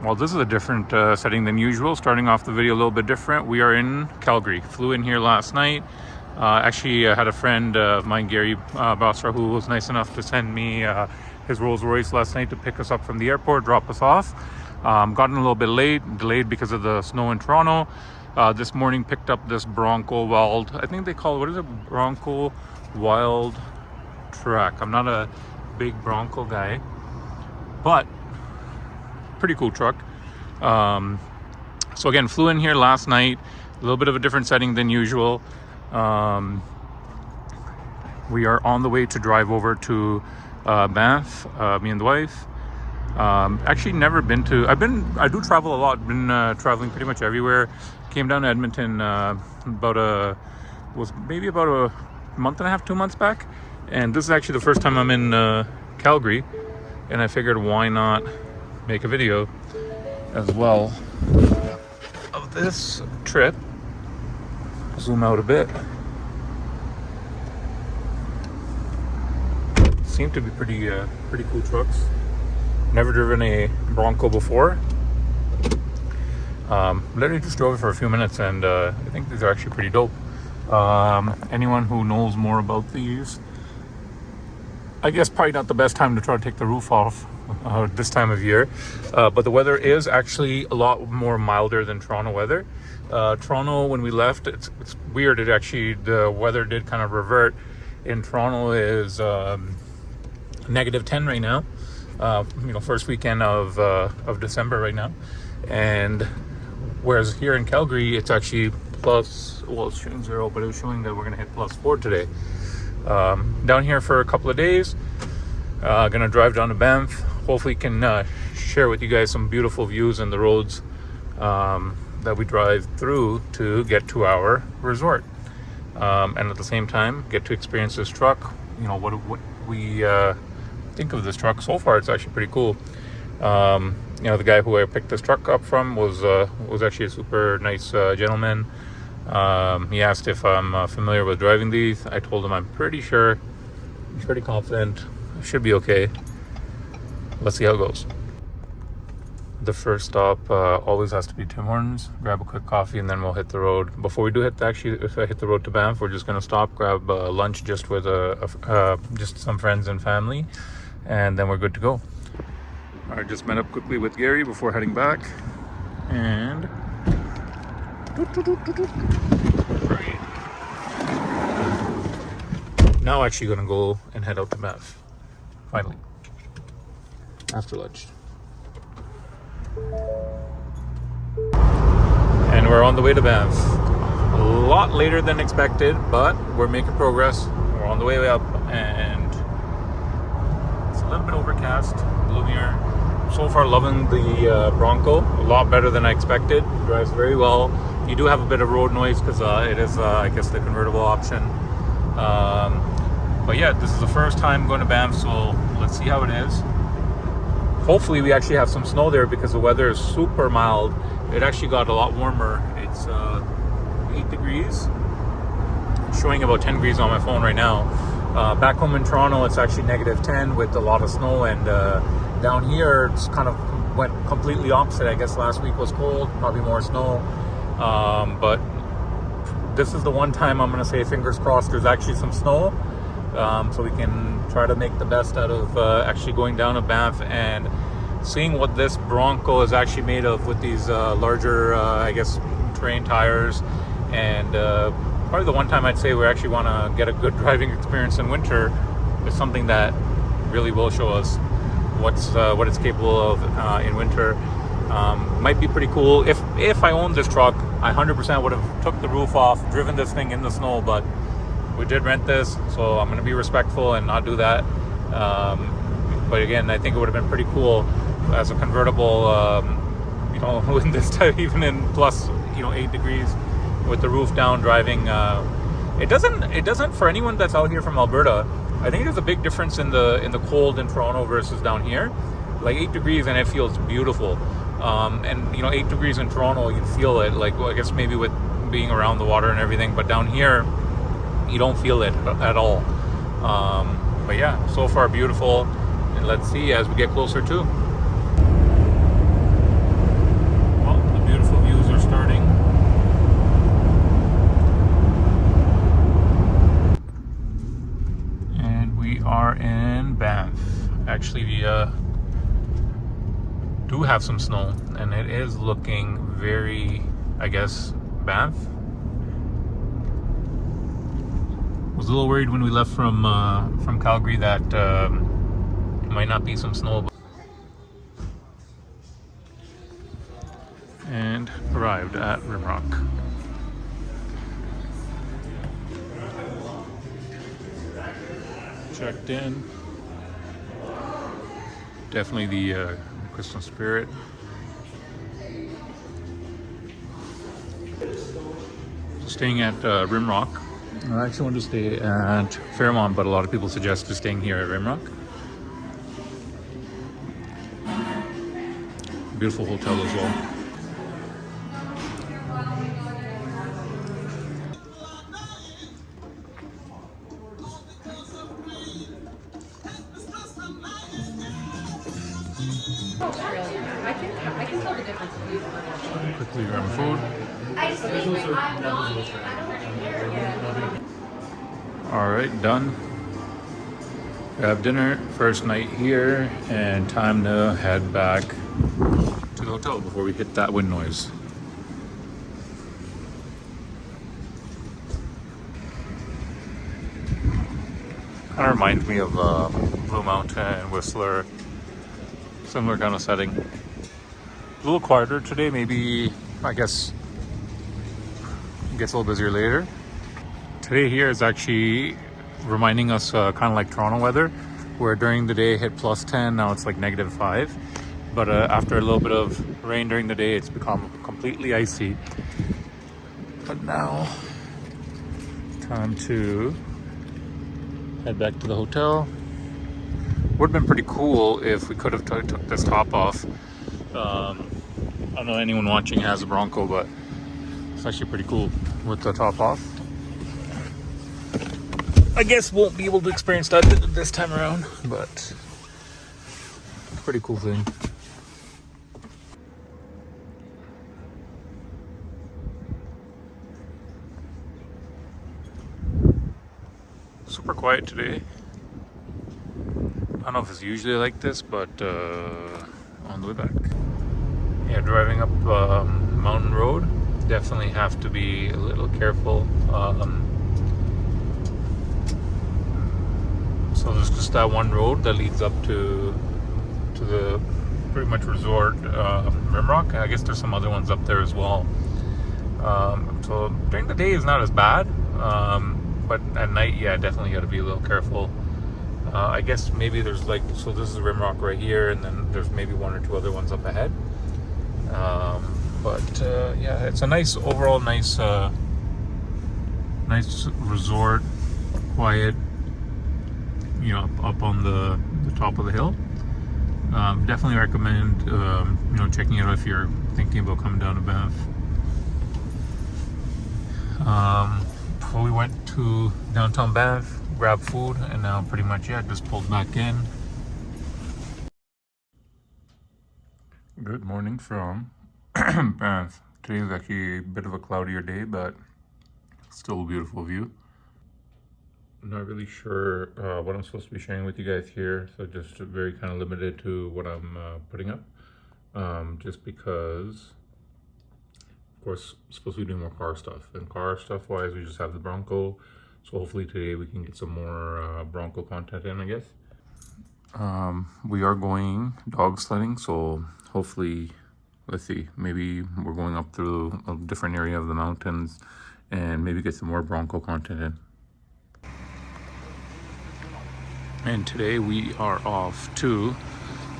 Well, this is a different setting than usual. Starting off the video a little bit different. We are in Calgary. Flew in here last night. Actually, I had a friend of mine, Gary Bossra, who was nice enough to send me his Rolls Royce last night to pick us up from the airport, drop us off. Gotten a little bit late, delayed because of the snow in Toronto. This morning picked up this Bronco Wild, I think they call it, what is it? Bronco Wildtrak. I'm not a big Bronco guy, but pretty cool truck. So again, flew in here last night, a little bit of a different setting than usual. We are on the way to drive over to Banff, me and the wife. Actually never been to, I do travel a lot, been traveling pretty much everywhere. Came down to Edmonton about a month and a half, 2 months back, and this is actually the first time I'm in Calgary, and I figured why not make a video as well of this trip. Zoom out a bit. Seem to be pretty cool trucks. Never driven a Bronco before. Literally just drove it for a few minutes, and I think these are actually pretty dope. Anyone who knows more about these, I guess probably not the best time to try to take the roof off this time of year, but the weather is actually a lot more milder than Toronto weather. Toronto, when we left, it's weird. It actually, the weather did kind of revert. In Toronto is -10 right now. First weekend of December right now, and whereas here in Calgary, it's actually plus. Well, it's showing 0, but it was showing that we're gonna hit +4 today. Down here for a couple of days. Gonna drive down to Banff. Hopefully can share with you guys some beautiful views and the roads that we drive through to get to our resort, and at the same time get to experience this truck. What we think of this truck. So far it's actually pretty cool. The guy who I picked this truck up from was actually a super nice gentleman. He asked if I'm familiar with driving these. I told him I'm pretty sure, I'm pretty confident, it should be okay. Let's see how it goes. The first stop always has to be Tim Hortons. Grab a quick coffee and then we'll hit the road. Before we do if I hit the road to Banff, we're just gonna stop, grab lunch just with just some friends and family, and then we're good to go. I just met up quickly with Gary before heading back, and right now actually gonna go and head out to Banff finally after lunch. And we're on the way to Banff. A lot later than expected, but we're making progress. We're on the way up, and it's a little bit overcast, gloomier. So far loving the Bronco, a lot better than I expected. Drives very well. You do have a bit of road noise because it is I guess the convertible option. But yeah, this is the first time going to Banff, so let's see how it is. Hopefully we actually have some snow there because the weather is super mild. It actually got a lot warmer. It's 8 degrees. It's showing about 10 degrees on my phone right now. Back home in Toronto, it's actually -10 with a lot of snow, and down here it's kind of went completely opposite. I guess last week was cold, probably more snow. But this is the one time I'm going to say, fingers crossed, there's actually some snow. So we can try to make the best out of actually going down to Banff and seeing what this Bronco is actually made of with these larger, I guess, terrain tires. And probably the one time I'd say we actually want to get a good driving experience in winter is something that really will show us what it's capable of in winter. Might be pretty cool. If I owned this truck, I 100% would have took the roof off, driven this thing in the snow, but we did rent this, so I'm going to be respectful and not do that. But again, I think it would have been pretty cool as a convertible, in this time, even in plus 8 degrees with the roof down, driving. It doesn't for anyone that's out here from Alberta. I think there's a big difference in the cold in Toronto versus down here. Like 8 degrees and it feels beautiful. And 8 degrees in Toronto, you feel it. Like, well, I guess maybe with being around the water and everything, but down here, you don't feel it at all. But yeah, so far beautiful, and let's see as we get closer to. do have some snow, and it is looking very, I guess, Banff. Was a little worried when we left from Calgary that might not be some snow. And arrived at Rimrock. Checked in. Definitely the Christmas spirit. Staying at Rimrock. I actually wanted to stay at Fairmont, but a lot of people suggested staying here at Rimrock. Beautiful hotel as well. I can tell the difference. Quickly grab food. All right, done. Grab dinner, first night here, and time to head back to the hotel before we hit that wind noise. Kind of reminds me of Blue Mountain, Whistler, similar kind of setting. A little quieter today, maybe, I guess, it gets a little busier later. Today here is actually reminding us kind of like Toronto weather, where during the day it hit plus 10, now it's like -5. But after a little bit of rain during the day, it's become completely icy. But now, time to head back to the hotel. Would have been pretty cool if we could have took this top off. I don't know anyone watching has a Bronco, but it's actually pretty cool with the top off. I guess won't be able to experience that this time around, but pretty cool thing. Super quiet today. I don't know if it's usually like this, but on the way back. Yeah, driving up Mountain Road, definitely have to be a little careful. So there's just that one road that leads up to the pretty much resort, Rimrock. I guess there's some other ones up there as well. So during the day is not as bad, but at night, yeah, definitely got to be a little careful. I guess maybe there's like, so this is Rimrock right here, and then there's maybe one or two other ones up ahead. Yeah, it's a nice overall, nice resort, quiet. You know, up on the top of the hill. Definitely recommend checking it out if you're thinking about coming down to Banff. Before we went to downtown Banff, grabbed food, and now pretty much just pulled back in. Good morning from Banff. Today is actually a bit of a cloudier day, but still a beautiful view. I'm not really sure what I'm supposed to be sharing with you guys here, so just very kind of limited to what I'm putting up, just because, of course, I'm supposed to be doing more car stuff, and car stuff wise we just have the Bronco, so hopefully today we can get some more Bronco content in, I guess. We are going dog sledding, so hopefully, let's see, maybe we're going up through a different area of the mountains and maybe get some more Bronco content in. And today we are off to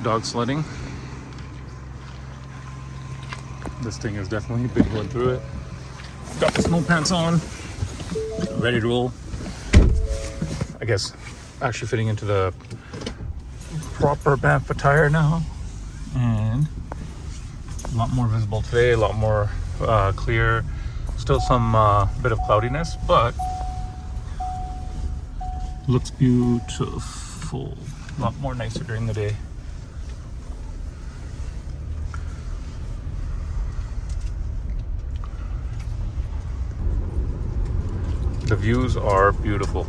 dog sledding. This thing is definitely big going through it. Got the snow pants on, ready to roll. I guess actually fitting into the proper Banff attire now. And a lot more visible today, a lot more clear. Still some bit of cloudiness, but looks beautiful. A lot more nicer during the day. The views are beautiful.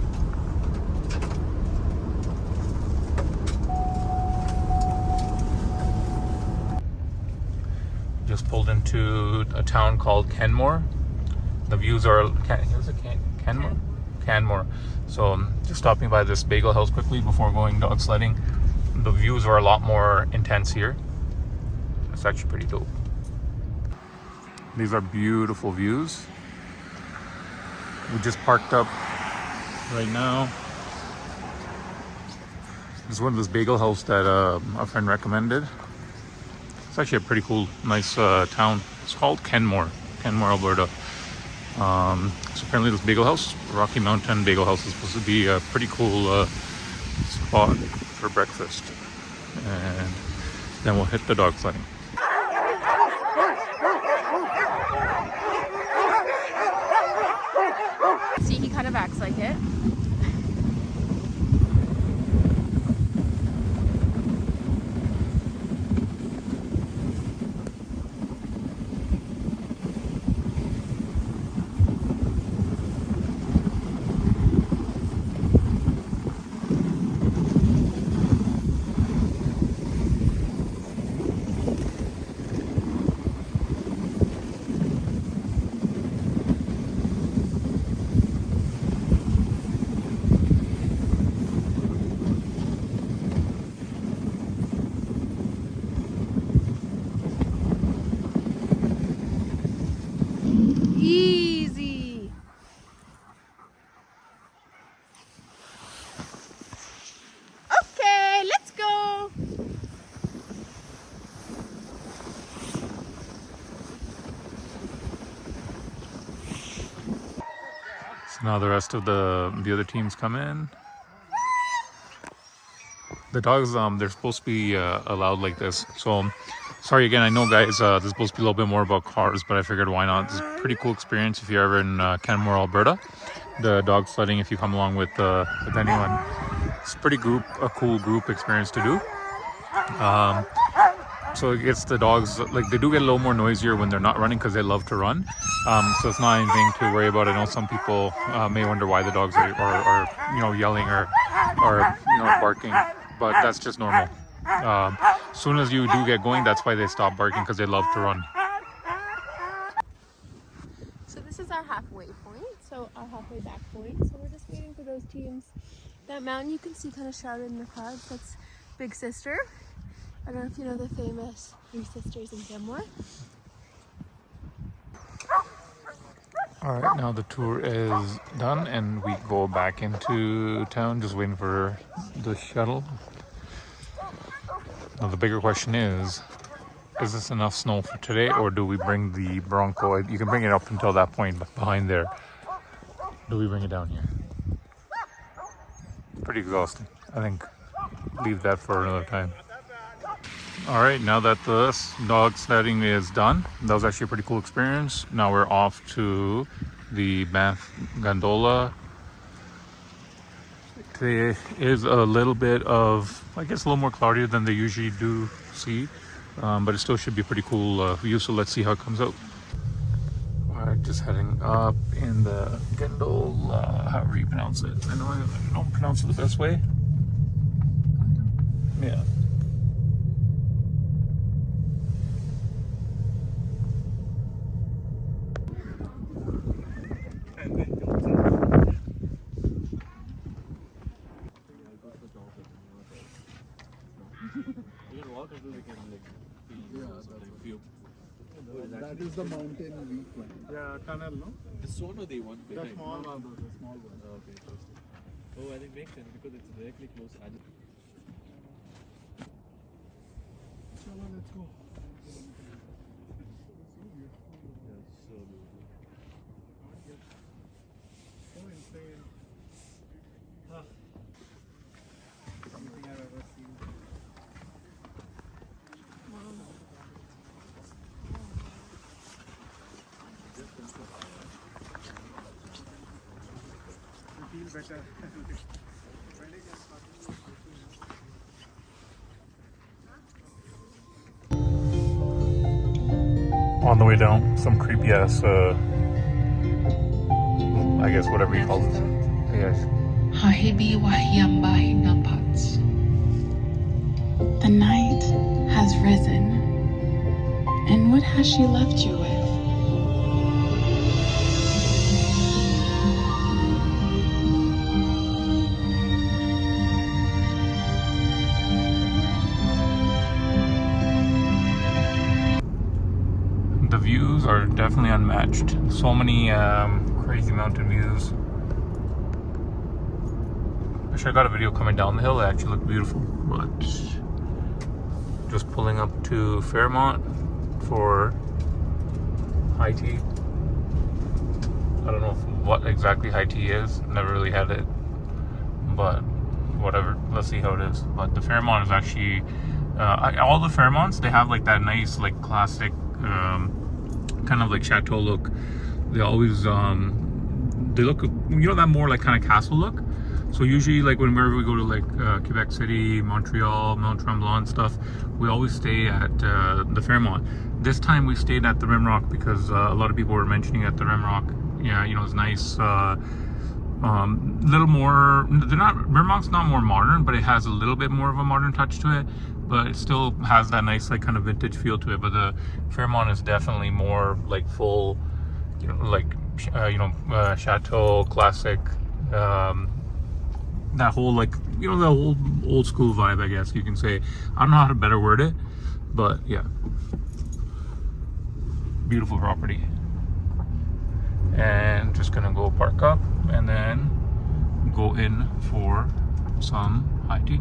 Just pulled into a town called Canmore. The views are Canmore? Canmore. So just stopping by this bagel house quickly before going dog sledding. The views are a lot more intense here. It's actually pretty dope. These are beautiful views. We just parked up right now. This is one of this bagel house that a friend recommended. It's actually a pretty cool, nice town. It's called Canmore, Alberta. So apparently this bagel house, Rocky Mountain Bagel House, is supposed to be a pretty cool spot for breakfast. And then we'll hit the dog sledding. See, he kind of acts like it. Easy. Okay, let's go. So now the rest of the other teams come in. The dogs, they're supposed to be allowed like this. So, sorry again, I know guys, this is supposed to be a little bit more about cars, but I figured why not. This is a pretty cool experience if you're ever in Canmore, Alberta. The dog sledding, if you come along with anyone, it's a cool group experience to do. So it gets the dogs, like they do get a little more noisier when they're not running because they love to run. So it's not anything to worry about. I know some people may wonder why the dogs are yelling or barking, but that's just normal. As soon as you do get going, that's why they stop barking, because they love to run. So this is our halfway point, so our halfway back point. So we're just waiting for those teams. That mountain you can see kind of shrouded in the clouds, that's Big Sister. I don't know if you know the famous Three Sisters in Canmore. Alright, now the tour is done and we go back into town, just waiting for the shuttle. Now the bigger question is this enough snow for today, or do we bring the Bronco? You can bring it up until that point behind there. Do we bring it down here? Pretty exhausting. I think leave that for another time. Alright, now that the dog sledding is done, that was actually a pretty cool experience. Now we're off to the Banff gondola. Today is a little bit of, I guess, a little more cloudier than they usually do see, but it still should be a pretty cool view, so let's see how it comes out. Alright, just heading up in the gondola, however you pronounce it. I know I don't pronounce it the best way. Yeah. That is the mountain weak one. Yeah, tunnel, no? This one or the one The behind? small one, the small one. Oh, okay, interesting. Oh, I think makes sense because it's directly close. Chalo, let's go. Yeah, so beautiful. So insane. Anything I've ever seen. You feel better. On the way down, some creepy ass, I guess whatever you call it. Yes. The night has risen, and What has she left you with? The views are definitely unmatched. So many crazy mountain views. Wish I got a video coming down the hill. It actually looked beautiful. But just pulling up to Fairmont for high tea. I don't know what exactly high tea is. Never really had it. But whatever. Let's see how it is. But the Fairmont is actually all the Fairmonts, they have like that nice like classic kind of like chateau look. They always they look, you know, that more like kind of castle look. So usually like whenever we go to like Quebec City, Montreal, Mount Tremblant stuff, we always stay at the Fairmont. This time we stayed at the Rimrock because a lot of people were mentioning at the Rimrock, yeah, you know, it's nice, little more, Rimrock's not more modern, but it has a little bit more of a modern touch to it, but it still has that nice like kind of vintage feel to it. But the Fairmont is definitely more like full, you know, like chateau classic, that whole like, you know, the whole old school vibe, I guess you can say. I don't know how to better word it, but yeah, beautiful property. And just gonna go park up and then go in for some high tea.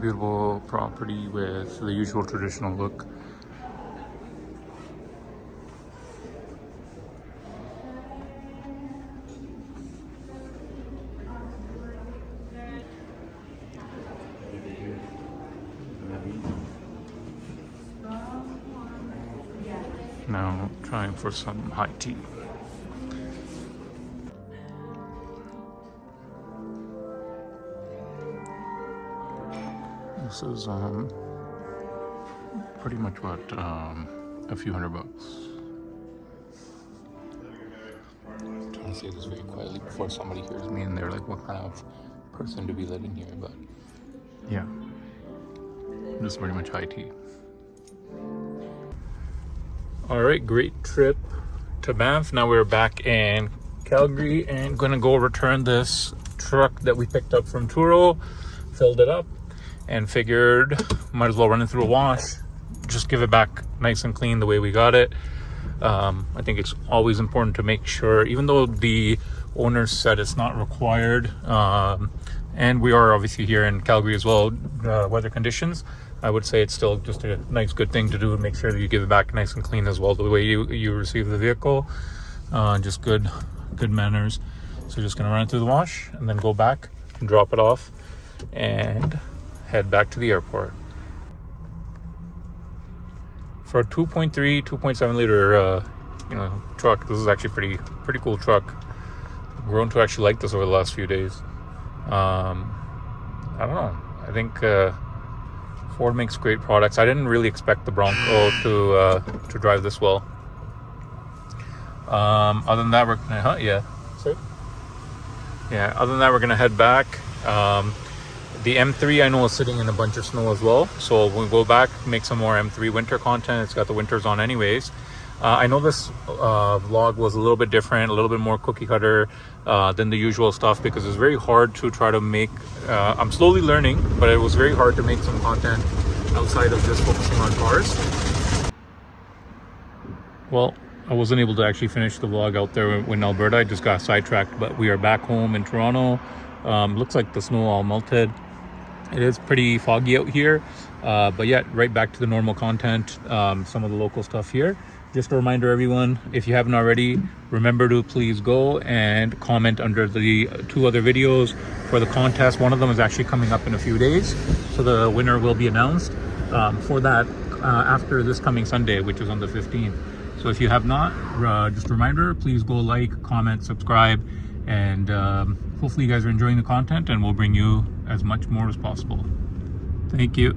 Beautiful property with the usual traditional look. Now trying for some high tea. This is pretty much what a few $100. I'm trying to say this very quietly before somebody hears me and they're like, what kind of person to be living here? But yeah, this is pretty much high tea. All right, great trip to Banff. Now we're back in Calgary and gonna go return this truck that we picked up from Turo. Filled it up and figured might as well run it through a wash, just give it back nice and clean the way we got it. I think it's always important to make sure, even though the owner said it's not required, and we are obviously here in Calgary as well, weather conditions, I would say it's still just a nice good thing to do and make sure that you give it back nice and clean as well, the way you receive the vehicle. Just good manners. So just gonna run it through the wash and then go back and drop it off and head back to the airport. For a 2.7 liter truck, this is actually pretty cool truck. I've grown to actually like this over the last few days. I don't know, I think Ford makes great products. I didn't really expect the Bronco to drive this well. Other than that, we're gonna other than that, we're gonna head back. The M3 I know is sitting in a bunch of snow as well, so we'll go back, make some more M3 winter content. It's got the winters on anyways. I know this vlog was a little bit different, a little bit more cookie cutter than the usual stuff, because it's very hard to try to make, I'm slowly learning, but it was very hard to make some content outside of just focusing on cars. Well, I wasn't able to actually finish the vlog out there in Alberta. I just got sidetracked, but we are back home in Toronto. Looks like the snow all melted. It is pretty foggy out here, but yeah, right back to the normal content, some of the local stuff here. Just a reminder, everyone, if you haven't already, remember to please go and comment under the 2 other videos for the contest. One of them is actually coming up in a few days, so the winner will be announced for that after this coming Sunday, which is on the 15th. So if you have not, just a reminder, please go like, comment, subscribe, and hopefully you guys are enjoying the content, and we'll bring you as much more as possible. Thank you.